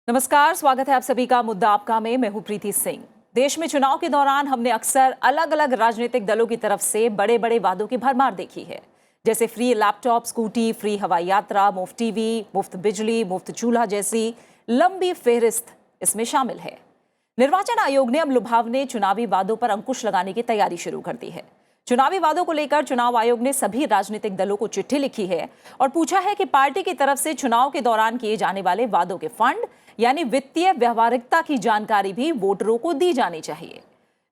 नमस्कार, स्वागत है आप सभी का मुद्दा आपका में। मैं हूं प्रीति सिंह। देश में चुनाव के दौरान हमने अक्सर अलग अलग राजनीतिक दलों की तरफ से बड़े बड़े वादों की भरमार देखी है, जैसे फ्री लैपटॉप, स्कूटी, फ्री हवाई यात्रा, मुफ्त टीवी, मुफ्त बिजली, मुफ्त चूल्हा जैसी लंबी फेहरिस्त इसमें शामिल है। निर्वाचन आयोग ने अब लुभावने चुनावी वादों पर अंकुश लगाने की तैयारी शुरू कर दी है। चुनावी वादों को लेकर चुनाव आयोग ने सभी राजनीतिक दलों को चिट्ठी लिखी है और पूछा है कि पार्टी की तरफ से चुनाव के दौरान किए जाने वाले वादों के फंड यानी वित्तीय व्यवहारिकता की जानकारी भी वोटरों को दी जानी चाहिए।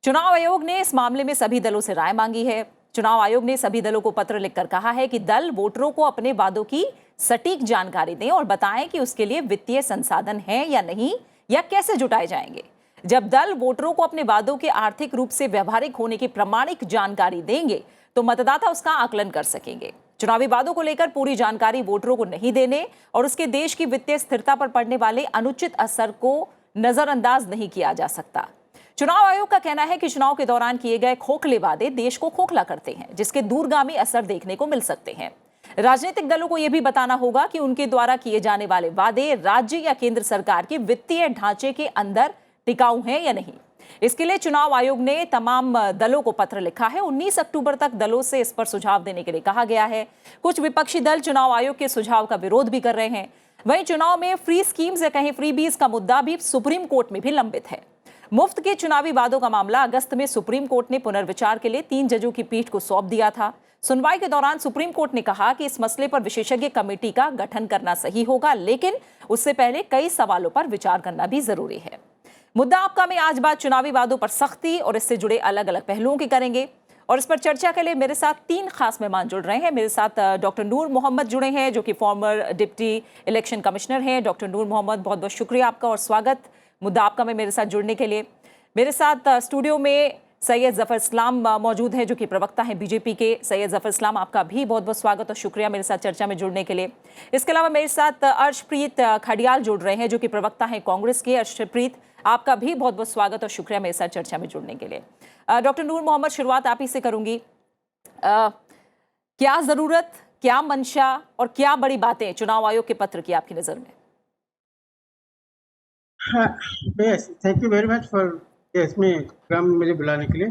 चुनाव आयोग ने इस मामले में सभी दलों से राय मांगी है। चुनाव आयोग ने सभी दलों को पत्र लिखकर कहा है कि दल वोटरों को अपने वादों की सटीक जानकारी दें और बताएं कि उसके लिए वित्तीय संसाधन है या नहीं, या कैसे जुटाए जाएंगे। जब दल वोटरों को अपने वादों के आर्थिक रूप से व्यवहारिक होने की प्रामाणिक जानकारी देंगे तो मतदाता उसका आकलन कर सकेंगे। चुनावी वादों को लेकर पूरी जानकारी वोटरों को नहीं देने और उसके देश की वित्तीय स्थिरता पर पड़ने वाले अनुचित असर को नजरअंदाज नहीं किया जा सकता। चुनाव आयोग का कहना है कि चुनाव के दौरान किए गए खोखले वादे देश को खोखला करते हैं, जिसके दूरगामी असर देखने को मिल सकते हैं। राजनीतिक दलों को यह भी बताना होगा कि उनके द्वारा किए जाने वाले वादे राज्य या केंद्र सरकार के वित्तीय ढांचे के अंदर टिकाऊ हैं या नहीं। इसके लिए चुनाव आयोग ने तमाम दलों को पत्र लिखा है। 19 अक्टूबर तक दलों से इस पर सुझाव देने के लिए कहा गया है। कुछ विपक्षी दल चुनाव आयोग के सुझाव का विरोध भी कर रहे हैं। वहीं चुनाव में फ्री स्कीम्स या कहीं फ्रीबीज का मुद्दा भी सुप्रीम कोर्ट में भी लंबित है। मुफ्त के चुनावी वादों का मामला अगस्त में सुप्रीम कोर्ट ने पुनर्विचार के लिए 3 जजों की पीठ को सौंप दिया था। सुनवाई के दौरान सुप्रीम कोर्ट ने कहा कि इस मसले पर विशेषज्ञ कमेटी का गठन करना सही होगा, लेकिन उससे पहले कई सवालों पर विचार करना भी जरूरी है। मुद्दा आपका में आज बात चुनावी वादों पर सख्ती और इससे जुड़े अलग अलग पहलुओं की करेंगे और इस पर चर्चा के लिए मेरे साथ 3 खास मेहमान जुड़ रहे हैं। मेरे साथ डॉक्टर नूर मोहम्मद जुड़े हैं, जो कि फॉर्मर डिप्टी इलेक्शन कमिश्नर हैं। डॉक्टर नूर मोहम्मद, बहुत बहुत शुक्रिया आपका और स्वागत मुद्दा आपका में मेरे साथ जुड़ने के लिए। मेरे साथ स्टूडियो में सैयद जफर इस्लाम मौजूद है, जो कि प्रवक्ता हैं बीजेपी के। सैयद जफर इस्लाम, आपका भी बहुत बहुत स्वागत और शुक्रिया मेरे साथ चर्चा में जुड़ने के लिए। इसके अलावा मेरे साथ अर्शप्रीत खडियाल जुड़ रहे हैं, जो कि प्रवक्ता हैं कांग्रेस के। अर्शप्रीत, आपका भी बहुत बहुत स्वागत और शुक्रिया मेरे साथ चर्चा में जुड़ने के लिए। डॉक्टर नूर मोहम्मद, शुरुआत आप ही से करूंगी। क्या जरूरत, क्या मंशा और क्या बड़ी बातें चुनाव आयोग के पत्र की आपकी नजर में? Thank you very much for इसमें प्रोग्राम में मुझे बुलाने के लिए।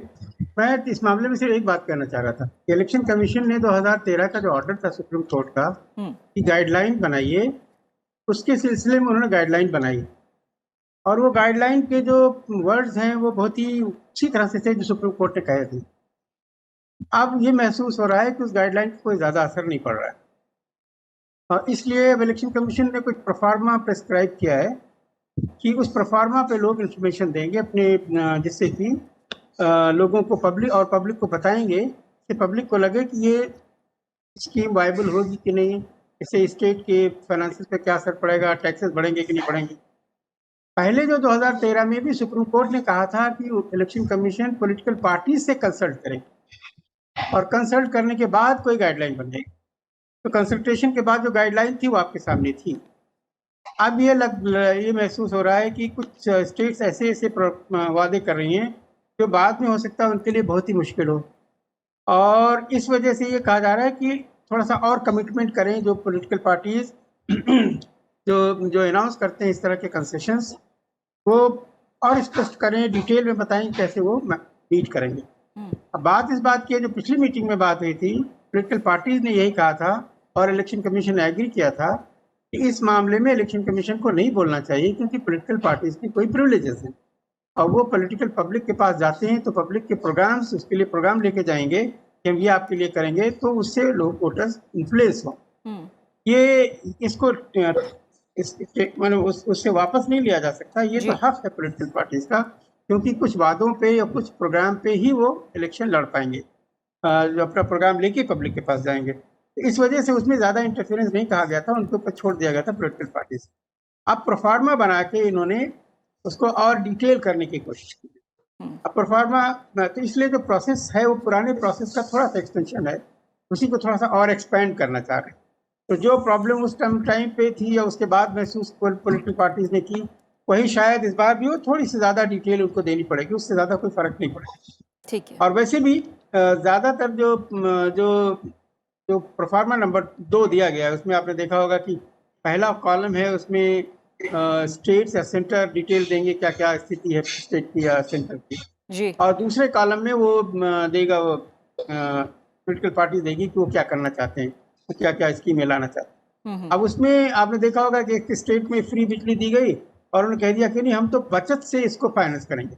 मैं इस मामले में सिर्फ एक बात कहना चाह रहा था। इलेक्शन कमीशन ने 2013 का जो ऑर्डर था सुप्रीम कोर्ट का कि गाइडलाइन बनाइए, उसके सिलसिले में उन्होंने गाइडलाइन बनाई और वो गाइडलाइन के जो वर्ड्स हैं वो बहुत ही अच्छी तरह से थे जो सुप्रीम कोर्ट ने कहे थे। अब ये महसूस हो रहा है कि उस गाइडलाइन का कोई ज़्यादा असर नहीं पड़ रहा है और इसलिए इलेक्शन कमीशन ने कुछ प्रोफार्मा प्रेस्क्राइब किया है कि उस प्रोफार्मा पे लोग इंफॉर्मेशन देंगे अपने, जिससे कि लोगों को पब्लिक को बताएंगे कि पब्लिक को लगे कि ये स्कीम वायबल होगी कि नहीं, इससे स्टेट के फाइनेंसेस पे क्या असर पड़ेगा, टैक्सेस बढ़ेंगे कि नहीं बढ़ेंगे। पहले जो 2013 में भी सुप्रीम कोर्ट ने कहा था कि इलेक्शन कमीशन पॉलिटिकल पार्टी से कंसल्ट करें और कंसल्ट करने के बाद कोई गाइडलाइन बनेगी। तो कंसल्टेशन के बाद जो गाइडलाइन थी वो आपके सामने थी। अब ये महसूस हो रहा है कि कुछ स्टेट्स ऐसे वादे कर रही हैं जो बाद में हो सकता है उनके लिए बहुत ही मुश्किल हो, और इस वजह से ये कहा जा रहा है कि थोड़ा सा और कमिटमेंट करें जो पॉलिटिकल पार्टीज जो अनाउंस करते हैं इस तरह के कंसेशंस, वो और स्पष्ट करें, डिटेल में बताएं कैसे वो मीट करेंगे। अब बात इस बात की है, जो पिछली मीटिंग में बात हुई थी, पॉलिटिकल पार्टीज ने यही कहा था और इलेक्शन कमीशन ने एग्री किया था कि इस मामले में इलेक्शन कमीशन को नहीं बोलना चाहिए, क्योंकि पॉलिटिकल पार्टीज की कोई प्रिविलेजेस हैं और वो पॉलिटिकल पब्लिक के पास जाते हैं तो पब्लिक के प्रोग्राम्स, उसके लिए प्रोग्राम लेके जाएंगे कि हम ये आपके लिए करेंगे, तो उससे लोग वोटर्स इन्फ्लुएंस हों। ये इसको मतलब उससे वापस नहीं लिया जा सकता। ये तो हक है पॉलिटिकल पार्टीज का, क्योंकि कुछ वादों पे या कुछ प्रोग्राम पे ही वो इलेक्शन लड़ पाएंगे, जो अपना प्रोग्राम लेके पब्लिक के पास जाएंगे। तो इस वजह से उसमें ज़्यादा इंटरफेरेंस नहीं कहा गया था, उनके ऊपर छोड़ दिया गया था पॉलिटिकल पार्टीज। अब प्रोफार्मा बना के इन्होंने उसको और डिटेल करने की कोशिश की। अब प्रोफार्मा, तो इसलिए जो प्रोसेस है वो पुराने प्रोसेस का थोड़ा सा एक्सटेंशन है, उसी को थोड़ा सा और एक्सपेंड करना चाह रहे हैं। तो जो प्रॉब्लम उस टाइम पे थी या उसके बाद महसूस पॉलिटिकल पार्टीज ने की, वही शायद इस बार भी वो थोड़ी सी ज़्यादा डिटेल उनको देनी पड़ेगी, उससे ज़्यादा कोई फर्क नहीं पड़ेगा। ठीक है। और वैसे भी ज़्यादातर जो प्रोफार्मा नंबर 2 दिया गया है, उसमें आपने देखा होगा कि पहला कॉलम है, उसमें स्टेट्स या सेंटर डिटेल देंगे क्या क्या स्थिति है स्टेट की या सेंटर की, जी और दूसरे कॉलम में वो देगा, वो पॉलिटिकल पार्टी देगी कि वो क्या करना चाहते हैं, वो क्या क्या स्कीमें लाना चाहते हैं। अब उसमें आपने देखा होगा कि एक स्टेट में फ्री बिजली दी गई और उन्होंने कह दिया कि नहीं हम तो बचत से इसको फाइनेंस करेंगे।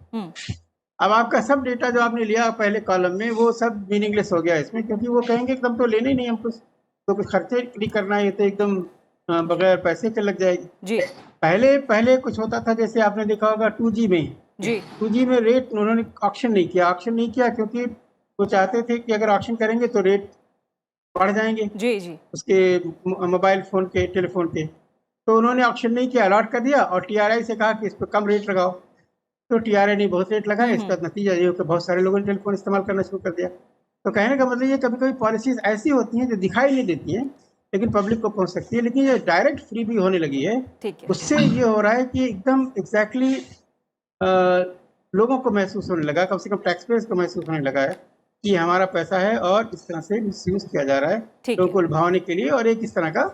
अब आपका सब डेटा जो आपने लिया पहले कॉलम में वो सब मीनिंगलेस हो गया इसमें, क्योंकि वो कहेंगे एकदम तो लेने ही नहीं हमको, तो कुछ खर्चे नहीं करना है, ये तो एकदम बगैर पैसे के लग जाएगी। जी पहले पहले कुछ होता था, जैसे आपने देखा होगा 2G में, जी 2G में रेट उन्होंने ऑक्शन नहीं किया क्योंकि वो चाहते थे कि अगर ऑक्शन करेंगे तो रेट बढ़ जाएंगे जी जी उसके मोबाइल फोन के, टेलीफोन के। तो उन्होंने ऑक्शन नहीं किया, अलॉट कर दिया और TRI से कहा कि इस पर कम रेट लगाओ। तो TRI ने बहुत रेट लगाया, इसका नतीजा ये हो कि बहुत सारे लोगों ने टेलीफोन इस्तेमाल करना शुरू कर दिया। तो कहने का मतलब ये कभी कभी पॉलिसीज ऐसी होती हैं जो दिखाई नहीं देती हैं लेकिन पब्लिक को पहुंच सकती है, लेकिन ये डायरेक्ट फ्री भी होने लगी है। ठीक है उससे ये हो रहा है कि एकदम एग्जैक्टली लोगों को महसूस होने लगा, कम से कम टैक्स पेयर्स को महसूस होने लगा है कि हमारा पैसा है और इस तरह से मिसयूज किया जा रहा है ठीक लोगों है को लुभाने के लिए, और एक इस तरह का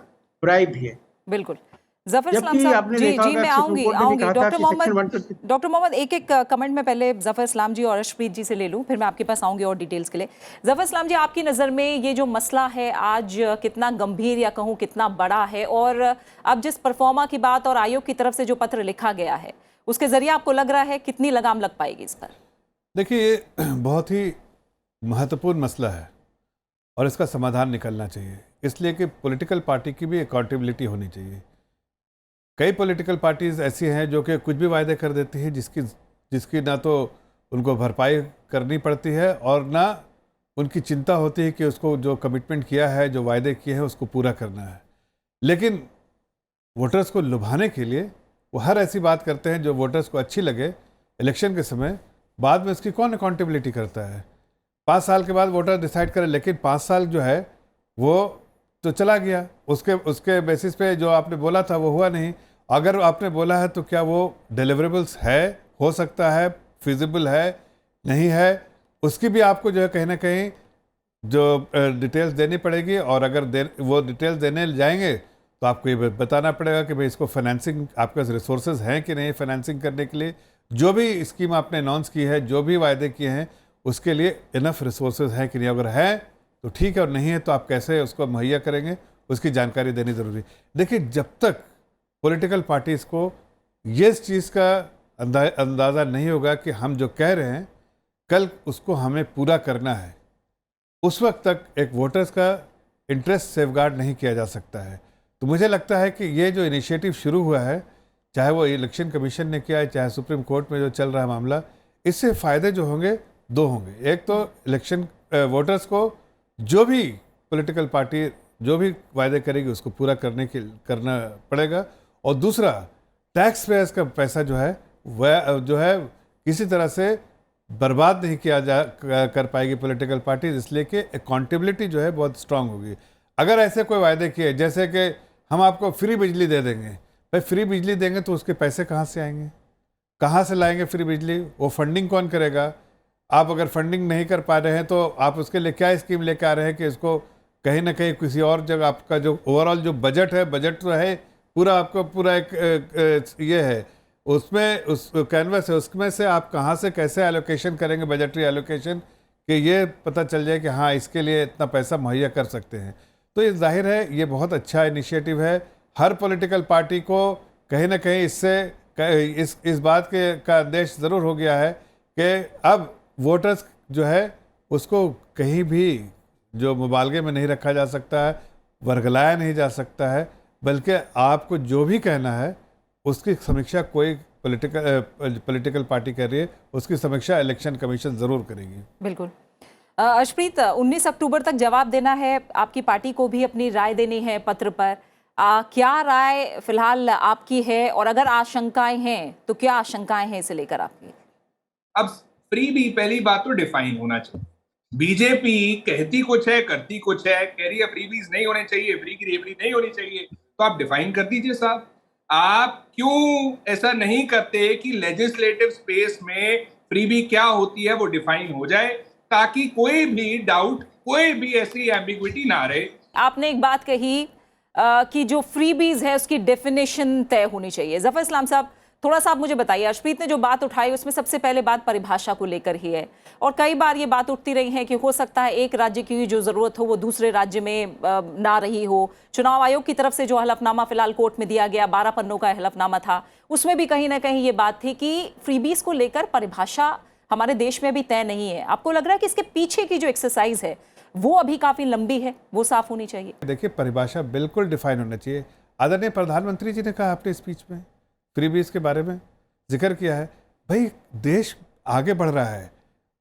ब्राइब भी है। बिल्कुल जफर इस्लाम जबकि साहब आपने जी देखा जी होगा मैं सुप्रीम आऊंगी कोर्ट ने भी आऊंगी कहा था डॉक्टर कि सेक्शन मोहम्मद 120। डॉक्टर मोहम्मद एक एक कमेंट में पहले जफर इस्लाम जी और अर्शप्रीत जी से ले लूं, फिर मैं आपके पास आऊंगी और डिटेल्स के लिए। जफर इस्लाम जी, आपकी नज़र में ये जो मसला है आज कितना गंभीर या कहूँ कितना बड़ा है, और अब जिस परफॉर्मा की बात और आयोग की तरफ से जो पत्र लिखा गया है उसके जरिए आपको लग रहा है कितनी लगाम लग पाएगी इस पर? देखिए, ये बहुत ही महत्वपूर्ण मसला है और इसका समाधान निकलना चाहिए, इसलिए कि पॉलिटिकल पार्टी की भी अकाउंटेबिलिटी होनी चाहिए। कई पॉलिटिकल पार्टीज ऐसी हैं जो कि कुछ भी वायदे कर देती हैं जिसकी ना तो उनको भरपाई करनी पड़ती है और ना उनकी चिंता होती है कि उसको जो कमिटमेंट किया है, जो वायदे किए हैं उसको पूरा करना है। लेकिन वोटर्स को लुभाने के लिए वो हर ऐसी बात करते हैं जो वोटर्स को अच्छी लगे इलेक्शन के समय, बाद में उसकी कौन अकाउंटेबिलिटी करता है? 5 साल के बाद वोटर डिसाइड करे, लेकिन 5 साल जो है वो तो चला गया, उसके बेसिस पे जो आपने बोला था वो हुआ नहीं। अगर आपने बोला है तो क्या वो डिलीवरेबल्स है, हो सकता है, फिजिबल है, नहीं है, उसकी भी आपको जो है कहीं ना कहीं जो डिटेल्स देनी पड़ेगी। और अगर वो डिटेल्स देने जाएंगे तो आपको ये बताना पड़ेगा कि भाई इसको फाइनेंसिंग, आपके पास रिसोर्सेज हैं कि नहीं फाइनेंसिंग करने के लिए, जो भी स्कीम आपने अनाउंस की है, जो भी वायदे किए हैं उसके लिए इनफ रिसोर्सेज हैं कि नहीं। अगर है तो ठीक है, और नहीं है तो आप कैसे उसको मुहैया करेंगे, उसकी जानकारी देनी ज़रूरी। देखिए, जब तक पॉलिटिकल पार्टीज़ को ये इस चीज़ का अंदाज़ा नहीं होगा कि हम जो कह रहे हैं कल उसको हमें पूरा करना है, उस वक्त तक एक वोटर्स का इंटरेस्ट सेफगार्ड नहीं किया जा सकता है। तो मुझे लगता है कि ये जो इनिशिएटिव शुरू हुआ है, चाहे वो इलेक्शन कमीशन ने किया है, चाहे सुप्रीम कोर्ट में जो चल रहा है मामला, इससे फ़ायदे जो होंगे दो होंगे। एक तो इलेक्शन वोटर्स को जो भी पॉलिटिकल पार्टी जो भी वायदे करेगी उसको पूरा करना पड़ेगा, और दूसरा टैक्स पेयर्स का पैसा जो है वह जो है किसी तरह से बर्बाद नहीं किया कर पाएगी पॉलिटिकल पार्टीज, इसलिए कि अकाउंटेबिलिटी जो है बहुत स्ट्रांग होगी। अगर ऐसे कोई वायदे किए जैसे कि हम आपको फ्री बिजली दे देंगे, भाई फ्री बिजली देंगे तो उसके पैसे कहाँ से आएंगे, कहाँ से लाएंगे फ्री बिजली, वो फंडिंग कौन करेगा? आप अगर फंडिंग नहीं कर पा रहे हैं तो आप उसके लिए क्या स्कीम लेकर आ रहे हैं कि इसको कहीं ना कहीं किसी और जगह, आपका जो ओवरऑल जो बजट है, बजट तो है पूरा, आपका पूरा एक ये है, उसमें उस कैनवस है, उसमें से आप कहाँ से कैसे एलोकेशन करेंगे, बजटरी एलोकेशन, कि ये पता चल जाए कि हाँ इसके लिए इतना पैसा मुहैया कर सकते हैं। तो ये जाहिर है ये बहुत अच्छा इनिशिएटिव है। हर पॉलिटिकल पार्टी को कहीं ना कहीं इससे इस बात का आदेश ज़रूर हो गया है कि अब वोटर्स जो है उसको कहीं भी जो मुबालगे में नहीं रखा जा सकता है, वर्गलाया नहीं जा सकता है, बल्कि आपको जो भी कहना है उसकी समीक्षा कोई पॉलिटिकल पार्टी कर रही है, उसकी समीक्षा इलेक्शन कमीशन ज़रूर करेगी। बिल्कुल। अर्शप्रीत, 19 अक्टूबर तक जवाब देना है, आपकी पार्टी को भी अपनी राय देनी है पत्र पर। क्या राय फिलहाल आपकी है, और अगर आशंकाएं हैं तो क्या आशंकाएं हैं इसे लेकर आपकी? अब फ्री भी पहली बात तो डिफाइन होना चाहिए। बीजेपी कहती कुछ है, करती कुछ है, कह रही है फ्रीबीज नहीं होने चाहिए, फ्री की रेवड़ी नहीं होनी चाहिए, तो आप डिफाइन कर दीजिए साहब। आप क्यों ऐसा नहीं करते कि लेजिस्लेटिव स्पेस में फ्रीबी क्या होती है वो डिफाइन हो जाए, ताकि कोई भी डाउट, कोई भी ऐसी एम्बिग्विटी ना रहे। आपने एक बात कही, कि जो फ्रीबीज है उसकी डेफिनेशन तय होनी चाहिए। जफर इस्लाम साहब, थोड़ा सा आप मुझे बताइए, अर्शप्रीत ने जो बात उठाई उसमें सबसे पहले बात परिभाषा को लेकर ही है, और कई बार ये बात उठती रही है कि हो सकता है एक राज्य की जो जरूरत हो वो दूसरे राज्य में ना रही हो। चुनाव आयोग की तरफ से जो हलफनामा फिलहाल कोर्ट में दिया गया, 12 पन्नों का हलफनामा था, उसमें भी कहीं ना कहीं ये बात थी कि फ्रीबीज को लेकर परिभाषा हमारे देश में भी तय नहीं है। आपको लग रहा है कि इसके पीछे की जो एक्सरसाइज है वो अभी काफी लंबी है, वो साफ होनी चाहिए? देखिए, परिभाषा बिल्कुल डिफाइन होना चाहिए। आदरणीय प्रधानमंत्री जी ने कहा अपने स्पीच में, फ्रीबीज के बारे में जिक्र किया है। भाई, देश आगे बढ़ रहा है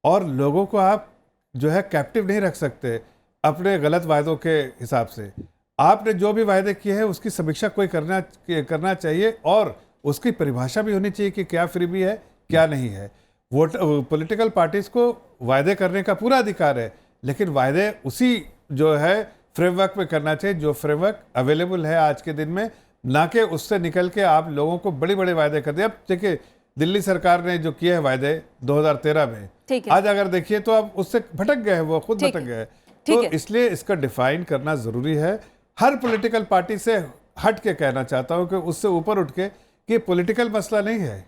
और लोगों को आप जो है कैप्टिव नहीं रख सकते अपने गलत वायदों के हिसाब से। आपने जो भी वायदे किए हैं उसकी समीक्षा कोई करना चाहिए, और उसकी परिभाषा भी होनी चाहिए कि क्या फ्रीबी है क्या नहीं है। वोट पॉलिटिकल पार्टीज को वायदे करने का पूरा अधिकार है, लेकिन वायदे उसी जो है फ्रेमवर्क में करना चाहिए जो फ्रेमवर्क अवेलेबल है आज के दिन में, ना कि उससे निकल के आप लोगों को बड़े बड़े वायदे कर दिए। अब देखिए, दिल्ली सरकार ने जो किए हैं वायदे 2013 में, आज अगर देखिए तो अब उससे भटक गए हैं, वो खुद भटक गए। तो इसलिए इसका डिफाइन करना जरूरी है। हर पॉलिटिकल पार्टी से हट के कहना चाहता हूं कि उससे ऊपर उठ के कि पॉलिटिकल मसला नहीं है,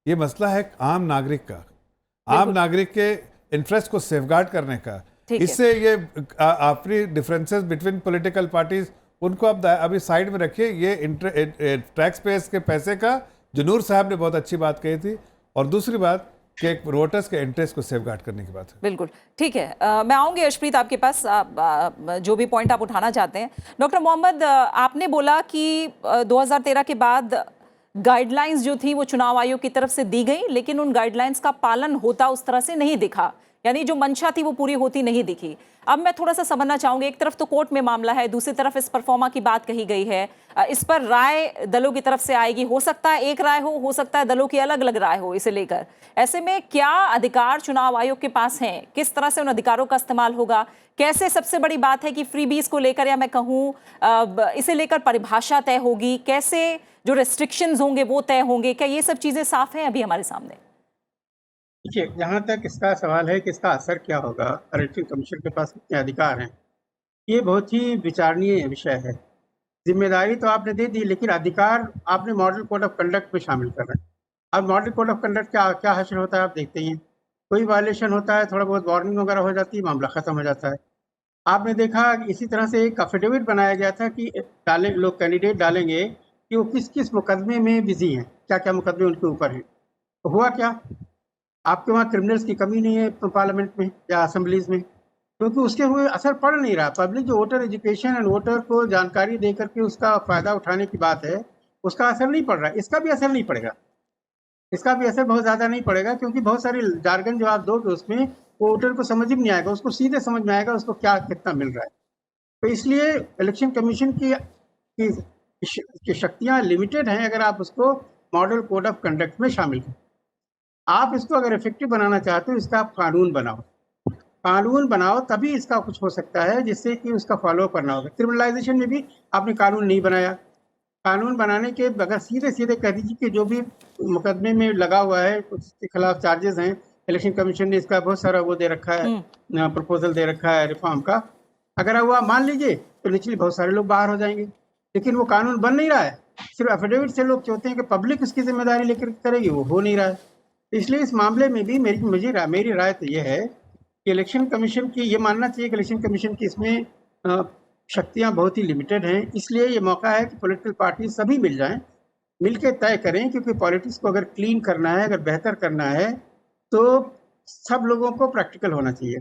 ये मसला है आम नागरिक का, आम नागरिक के इंटरेस्ट को सेफगार्ड करने का। इससे ये अपनी डिफरेंसेस बिटवीन पॉलिटिकल पार्टीज उनको अब अभी साइड में रखिए। ये टैक्स पेयर्स के पैसे का, जो नूर साहब ने बहुत अच्छी बात कही थी, और दूसरी बात कि वोटर्स के इंटरेस्ट को सेफगार्ड करने की बात है। बिल्कुल ठीक है। मैं आऊंगी अर्शप्रीत आपके पास, जो भी पॉइंट आप उठाना चाहते हैं। डॉक्टर मोहम्मद, आपने बोला कि 2013 के बाद गाइडलाइंस जो थी वो चुनाव आयोग की तरफ से दी गई, लेकिन उन गाइडलाइंस का पालन होता उस तरह से नहीं दिखा, यानी जो मंशा थी वो पूरी होती नहीं दिखी। अब मैं थोड़ा सा समझना चाहूंगी, एक तरफ तो कोर्ट में मामला है, दूसरी तरफ इस परफॉर्मा की बात कही गई है, इस पर राय दलों की तरफ से आएगी। हो सकता है एक राय हो सकता है दलों की अलग अलग राय हो इसे लेकर। ऐसे में क्या अधिकार चुनाव आयोग के पास हैं, किस तरह से उन अधिकारों का इस्तेमाल होगा, कैसे, सबसे बड़ी बात है कि फ्रीबीज को लेकर, या मैं कहूँ इसे लेकर परिभाषा तय होगी, कैसे जो रेस्ट्रिक्शंस होंगे वो तय होंगे, क्या ये सब चीजें साफ हैं अभी हमारे सामने? देखिए, जहाँ तक इसका सवाल है कि इसका असर क्या होगा, इलेक्शन कमीशन के पास कितने अधिकार हैं, ये बहुत ही विचारणीय विषय है। जिम्मेदारी तो आपने दे दी, लेकिन अधिकार आपने मॉडल कोड ऑफ कंडक्ट में शामिल कर रहे हैं। अब मॉडल कोड ऑफ कंडक्ट क्या क्या हासिल होता है आप देखते ही हैं। कोई वायलेशन होता है, थोड़ा बहुत वार्निंग वगैरह हो जाती है, मामला खत्म हो जाता है। आपने देखा इसी तरह से एक एफिडेविट बनाया गया था कि लोग कैंडिडेट डालेंगे कि वो किस किस मुकदमे में बिजी हैं, क्या क्या मुकदमे उनके ऊपर हैं। तो हुआ क्या, आपके वहाँ क्रिमिनल्स की कमी नहीं है पार्लियामेंट में या असेंबलीज में, क्योंकि उसके हुए असर पड़ नहीं रहा। पब्लिक जो वोटर एजुकेशन एंड वोटर को जानकारी दे करके उसका फायदा उठाने की बात है, उसका असर नहीं पड़ रहा। इसका भी असर नहीं पड़ेगा, इसका भी असर बहुत ज़्यादा नहीं पड़ेगा, क्योंकि बहुत सारी जार्गन जो आप दोगे उसमें वो वोटर को समझ ही नहीं आएगा, उसको सीधे समझ में आएगा उसको क्या कितना मिल रहा है। तो इसलिए इलेक्शन कमीशन की शक्तियाँ लिमिटेड हैं अगर आप उसको मॉडल कोड ऑफ कंडक्ट में शामिल करें। आप इसको अगर इफेक्टिव बनाना चाहते हो, इसका आप कानून बनाओ, तभी इसका कुछ हो सकता है जिससे कि उसका फॉलो करना होगा। क्रिमिनलाइजेशन में भी आपने कानून नहीं बनाया। कानून बनाने के अगर सीधे सीधे कह दीजिए कि जो भी मुकदमे में लगा हुआ है उसके खिलाफ चार्जेस हैं, इलेक्शन कमीशन ने इसका बहुत सारा वो दे रखा है, प्रपोजल दे रखा है रिफॉर्म का, अगर हुआ मान लीजिए तो निचले बहुत सारे लोग बाहर हो जाएंगे। लेकिन वो कानून बन नहीं रहा है, सिर्फ एफिडेविट से लोग चाहते हैं कि पब्लिक उसकी जिम्मेदारी लेकर करेगी, वो हो नहीं रहा है। इसलिए इस मामले में भी मेरी राय तो ये है कि इलेक्शन कमीशन की ये मानना चाहिए कि इलेक्शन कमीशन की इसमें शक्तियां बहुत ही लिमिटेड हैं। इसलिए ये मौका है कि पॉलिटिकल पार्टी सभी मिल जाएं, मिल के तय करें, क्योंकि पॉलिटिक्स को अगर क्लीन करना है, अगर बेहतर करना है तो सब लोगों को प्रैक्टिकल होना चाहिए।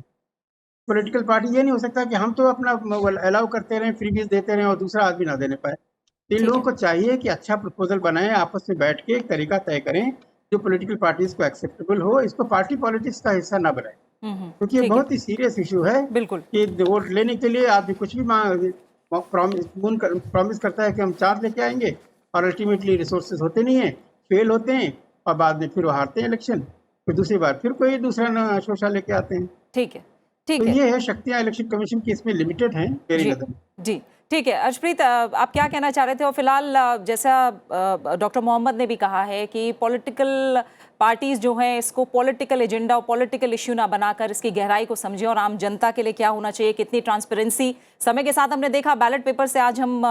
पॉलिटिकल पार्टी ये नहीं हो सकता कि हम तो अपना अलाउ करते रहें, फ्रीबीज देते रहें और दूसरा आदमी ना देने पाए। इन लोगों को चाहिए कि अच्छा प्रपोजल बनाएं, आपस में बैठ के एक तरीका तय करें जो पॉलिटिकल पार्टीज को एक्सेप्टेबल हो। इसको पार्टी पॉलिटिक्स का हिस्सा ना बनाए, क्योंकि ये बहुत ही सीरियस इशू है। बिल्कुल, कि वोट लेने के लिए आदमी कुछ भी प्रॉमिस करता है कि हम चार्ज लेके आएंगे, और अल्टीमेटली रिसोर्सेज होते नहीं है, फेल होते हैं, और बाद में फिर वो हारते हैं इलेक्शन, फिर दूसरी बार फिर कोई दूसरा शोषा लेके आते हैं। ठीक है, तो ये है शक्तियां इलेक्शन कमीशन की इसमें लिमिटेड हैं मेरी नजर में। जी ठीक है अर्शप्रीत, आप क्या कहना चाह रहे थे? और फिलहाल जैसा डॉक्टर मोहम्मद ने भी कहा है कि पॉलिटिकल पार्टीज जो हैं इसको पॉलिटिकल एजेंडा और पॉलिटिकल इश्यू ना बनाकर इसकी गहराई को समझें और आम जनता के लिए क्या होना चाहिए, कितनी ट्रांसपेरेंसी। समय के साथ हमने देखा बैलेट पेपर से आज हम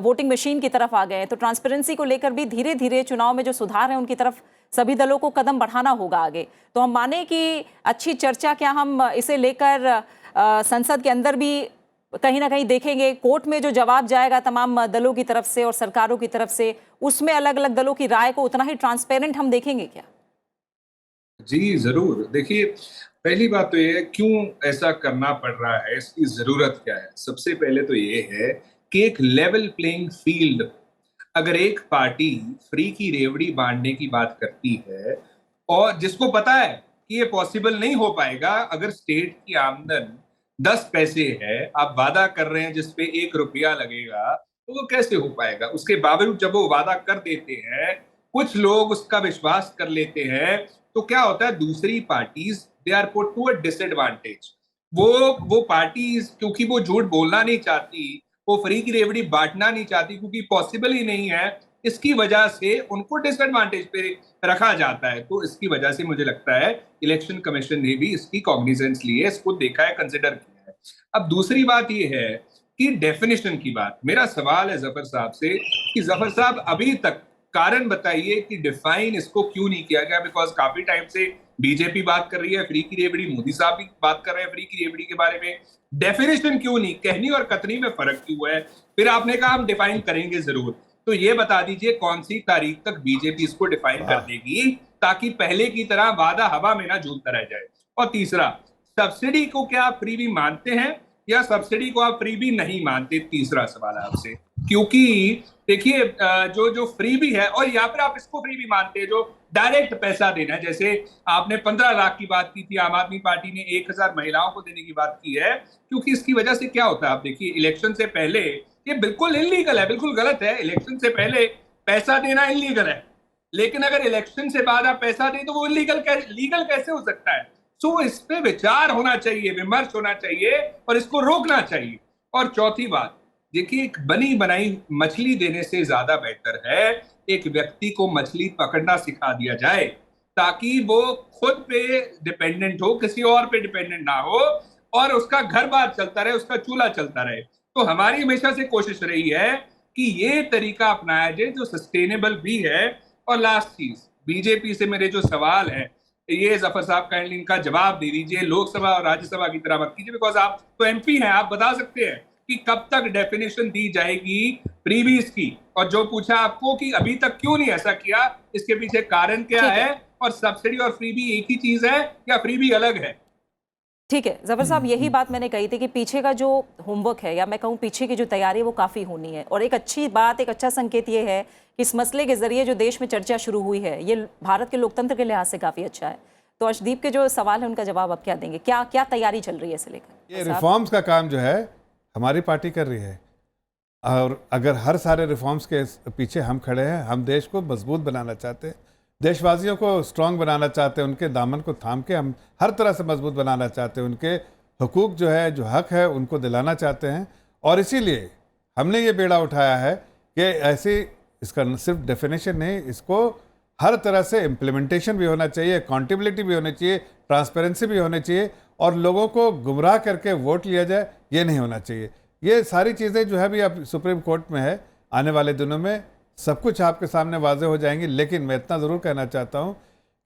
वोटिंग मशीन की तरफ आ गए हैं, तो ट्रांसपेरेंसी को लेकर भी धीरे धीरे चुनाव में जो सुधार है उनकी तरफ सभी दलों को कदम बढ़ाना होगा आगे। तो हम माने कि अच्छी चर्चा, क्या हम इसे लेकर संसद के अंदर भी कहीं ना कहीं देखेंगे, कोर्ट में जो जवाब जाएगा तमाम दलों की तरफ से और सरकारों की तरफ से, उसमें अलग अलग दलों की राय को उतना ही ट्रांसपेरेंट हम देखेंगे क्या? जी जरूर। देखिए, पहली बात तो ये है क्यों ऐसा करना पड़ रहा है, इसकी जरूरत क्या है। सबसे पहले तो ये है कि एक लेवल प्लेइंग फील्ड, अगर एक पार्टी फ्री की रेवड़ी बांटने की बात करती है और जिसको पता है कि ये पॉसिबल नहीं हो पाएगा, अगर स्टेट की आमदन 10 पैसे है, आप वादा कर रहे हैं जिसपे 1 रुपया लगेगा, तो वो कैसे हो पाएगा। उसके बावजूद जब वो वादा कर देते हैं, कुछ लोग उसका विश्वास कर लेते हैं, तो क्या होता है, दूसरी parties they are put to a disadvantage. वो पार्टीज क्योंकि वो झूठ बोलना नहीं चाहती, वो फ्री की रेवड़ी बांटना नहीं चाहती क्योंकि पॉसिबल ही नहीं है, इसकी वजह से उनको डिसएडवांटेज पे रखा जाता है। तो इसकी वजह से मुझे लगता है इलेक्शन कमीशन ने भी इसकी कॉग्निजेंस ली है, इसको देखा है, कंसिडर किया है। अब दूसरी बात ये है कि डेफिनेशन की बात, मेरा सवाल है जफर साहब से कि जफर साहब अभी तक कारण बताइए कि डिफाइन इसको क्यों नहीं किया गया। बिकॉज काफी टाइम से बीजेपी बात कर रही है फ्री की रेवड़ी, मोदी साहब भी बात कर रहे हैं फ्री की रेवड़ी के बारे में, डेफिनेशन क्यों नहीं, कहनी और कथनी में फर्क क्यों है। फिर आपने कहा हम डिफाइन करेंगे जरूर, तो ये बता दीजिए कौन सी तारीख तक बीजेपी इसको डिफाइन कर देगी, ताकि पहले की तरह वादा हवा में ना झूलता रह जाए। और तीसरा, सब्सिडी को क्या आप फ्री भी मानते हैं या सब्सिडी को आप फ्री भी नहीं मानते? तीसरा सवाल आपसे, क्योंकि देखिए जो फ्री भी है, और या फिर आप इसको फ्री भी मानते हैं जो डायरेक्ट पैसा देना है, जैसे आपने 15 लाख की बात की थी, आम आदमी पार्टी ने 1000 महिलाओं को देने की बात की है, क्योंकि इसकी वजह से क्या होता है, आप देखिए इलेक्शन से पहले ये बिल्कुल इलीगल है, बिल्कुल गलत है, इलेक्शन से पहले पैसा देना इलीगल है, लेकिन अगर इलेक्शन से बाद आप पैसा दें तो वो लीगल कैसे हो सकता है। सो इस पे विचार होना चाहिए, विमर्श होना चाहिए और इसको रोकना चाहिए। और चौथी बात, देखिए एक बनी बनाई मछली देने से ज्यादा बेहतर है एक व्यक्ति को मछली पकड़ना सिखा दिया जाए, ताकि वो खुद पे डिपेंडेंट हो, किसी और पे डिपेंडेंट ना हो, और उसका घर बार चलता रहे, उसका चूल्हा चलता रहे। तो हमारी हमेशा से कोशिश रही है कि ये तरीका अपनाया जाए जो सस्टेनेबल भी है। और लास्ट चीज, बीजेपी से मेरे जो सवाल है, ये जफर साहब काइंडली इनका जवाब दे दीजिए, लोकसभा और राज्यसभा की तरह मत कीजिए, बिकॉज आप तो एमपी हैं, आप बता सकते हैं कि कब तक डेफिनेशन दी जाएगी फ्रीबीज की। और जो पूछा आपको कि अभी तक क्यों नहीं ऐसा किया, इसके पीछे कारण क्या है, और सब्सिडी और फ्रीबी एक ही चीज है या फ्रीबी अलग है? ठीक है जफर साहब, यही बात मैंने कही थी कि पीछे का जो होमवर्क है, या मैं कहूँ पीछे की जो तैयारी है, वो काफ़ी होनी है। और एक अच्छी बात, एक अच्छा संकेत ये है कि इस मसले के जरिए जो देश में चर्चा शुरू हुई है, ये भारत के लोकतंत्र के लिहाज से काफ़ी अच्छा है। तो अर्शदीप के जो सवाल है उनका जवाब आप क्या देंगे, क्या क्या तैयारी चल रही है इसे लेकर? ये रिफॉर्म्स का काम जो है हमारी पार्टी कर रही है, और अगर हर सारे रिफॉर्म्स के पीछे हम खड़े हैं, हम देश को मजबूत बनाना चाहते हैं, देशवासियों को स्ट्रांग बनाना चाहते हैं, उनके दामन को थाम के हम हर तरह से मजबूत बनाना चाहते हैं, उनके हुकूक जो है, जो हक है, उनको दिलाना चाहते हैं। और इसीलिए हमने ये बेड़ा उठाया है कि ऐसी, इसका सिर्फ डेफिनेशन नहीं, इसको हर तरह से इम्प्लीमेंटेशन भी होना चाहिए, अकाउंटेबिलिटी भी होनी चाहिए, ट्रांसपेरेंसी भी होनी चाहिए, और लोगों को गुमराह करके वोट लिया जाए, ये नहीं होना चाहिए। ये सारी चीज़ें जो है भी अब सुप्रीम कोर्ट में है, आने वाले दिनों में सब कुछ आपके सामने वाजे हो जाएंगी। लेकिन मैं इतना ज़रूर कहना चाहता हूँ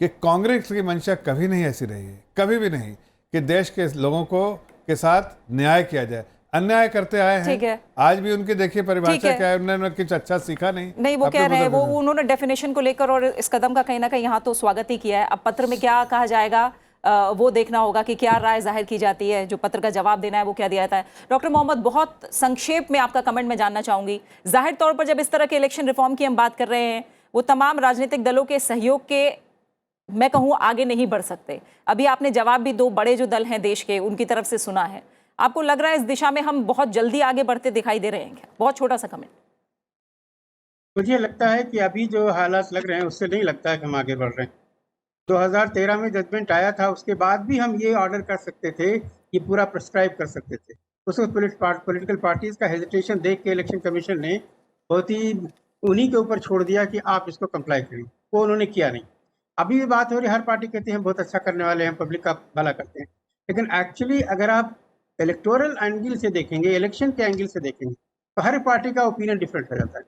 कि कांग्रेस की मंशा कभी नहीं ऐसी रही है, कभी भी नहीं, कि देश के लोगों को के साथ न्याय किया जाए। अन्याय करते आए हैं, आज भी उनकी देखिए परिभाषा क्या है, उन्होंने कुछ अच्छा सीखा नहीं। वो कह रहे हैं, वो उन्होंने डेफिनेशन को लेकर और इस कदम का कहीं ना कहीं यहाँ तो स्वागत ही किया है। अब पत्र में क्या कहा जाएगा वो देखना होगा कि क्या राय जाहिर की जाती है, जो पत्र का जवाब देना है वो क्या दिया जाता है। डॉक्टर मोहम्मद, बहुत संक्षेप में आपका कमेंट में जानना चाहूंगी। जाहिर तौर पर जब इस तरह के इलेक्शन रिफॉर्म की हम बात कर रहे हैं, वो तमाम राजनीतिक दलों के सहयोग के, मैं कहूँ, आगे नहीं बढ़ सकते। अभी आपने जवाब भी 2 बड़े जो दल हैं देश के, उनकी तरफ से सुना है। आपको लग रहा है इस दिशा में हम बहुत जल्दी आगे बढ़ते दिखाई दे रहे हैं क्या? बहुत छोटा सा कमेंट। मुझे लगता है कि अभी जो हालात लग रहे हैं उससे नहीं लगता है कि हम आगे बढ़ रहे हैं। 2013 में जजमेंट आया था, उसके बाद भी हम ये ऑर्डर कर सकते थे, ये पूरा प्रिस्क्राइब कर सकते थे। उसको पॉलिटिकल पार्टीज का हेजिटेशन देख के इलेक्शन कमीशन ने बहुत ही उन्हीं के ऊपर छोड़ दिया कि आप इसको कंप्लाई करें, वो उन्होंने किया नहीं। अभी भी बात हो रही है, हर पार्टी कहती है बहुत अच्छा करने वाले हैं, पब्लिक का भला करते हैं, लेकिन एक्चुअली अगर आप इलेक्टोरल एंगल से देखेंगे, इलेक्शन के एंगल से देखेंगे, तो हर पार्टी का ओपिनियन डिफरेंट हो जाता है।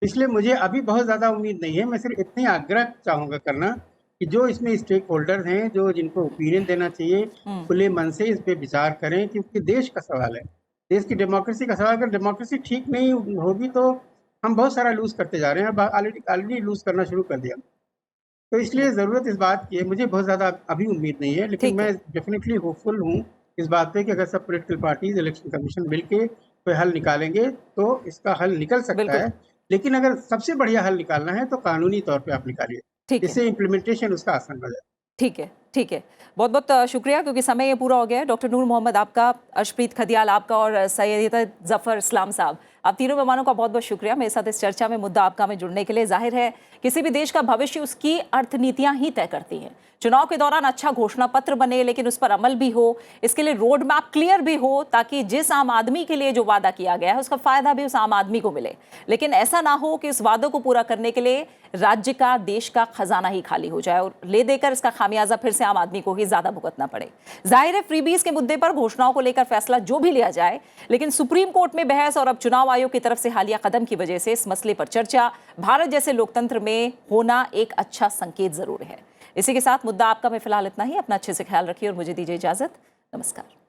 इसलिए मुझे अभी बहुत ज़्यादा उम्मीद नहीं है। मैं सिर्फ इतनी आग्रह चाहूँगा करना कि जो इसमें स्टेक होल्डर हैं, जो जिनको ओपिनियन देना चाहिए, खुले मन से इस पे विचार करें, क्योंकि देश का सवाल है, देश की डेमोक्रेसी का सवाल। अगर डेमोक्रेसी ठीक नहीं होगी तो हम बहुत सारा लूज करते जा रहे हैं, ऑलरेडी लूज करना शुरू कर दिया। तो इसलिए ज़रूरत इस बात की है, मुझे बहुत ज़्यादा अभी उम्मीद नहीं है, लेकिन मैं डेफिनेटली होपफुल हूँ इस बात पे कि अगर सब पॉलिटिकल पार्टीज, इलेक्शन कमीशन मिलके कोई हल निकालेंगे तो इसका हल निकल सकता है। लेकिन अगर सबसे बढ़िया हल निकालना है तो कानूनी तौर पे आप निकालिए, जिससे इम्प्लीमेंटेशन उसका आसान हो जाए। ठीक है, ठीक है। बहुत बहुत शुक्रिया, क्योंकि समय ये पूरा हो गया है। डॉक्टर नूर मोहम्मद आपका, अर्शप्रीत खदियाल आपका और सैयद जफर इस्लाम साहब, आप तीनों मेहमानों का बहुत बहुत शुक्रिया मेरे साथ इस चर्चा में, मुद्दा आपका में जुड़ने के लिए। जाहिर है किसी भी देश का भविष्य उसकी अर्थनीतियां ही तय करती हैं। चुनाव के दौरान अच्छा घोषणा पत्र बने, लेकिन उस पर अमल भी हो, इसके लिए रोड मैप क्लियर भी हो, ताकि जिस आम आदमी के लिए जो वादा किया गया है उसका फायदा भी उस आम आदमी को मिले। लेकिन ऐसा ना हो कि उस वादों को पूरा करने के लिए राज्य का, देश का खजाना ही खाली हो जाए और ले देकर इसका खामियाजा फिर से आम आदमी को ही ज्यादा भुगतना पड़े। जाहिर है फ्रीबीज के मुद्दे पर घोषणाओं को लेकर फैसला जो भी लिया जाए, लेकिन सुप्रीम कोर्ट में बहस और अब चुनाव आयोग की तरफ से हालिया कदम की वजह से इस मसले पर चर्चा भारत जैसे लोकतंत्र में होना एक अच्छा संकेत जरूर है। इसी के साथ मुद्दा आपका में फिलहाल इतना ही। अपना अच्छे से ख्याल रखिए और मुझे दीजिए इजाजत। नमस्कार।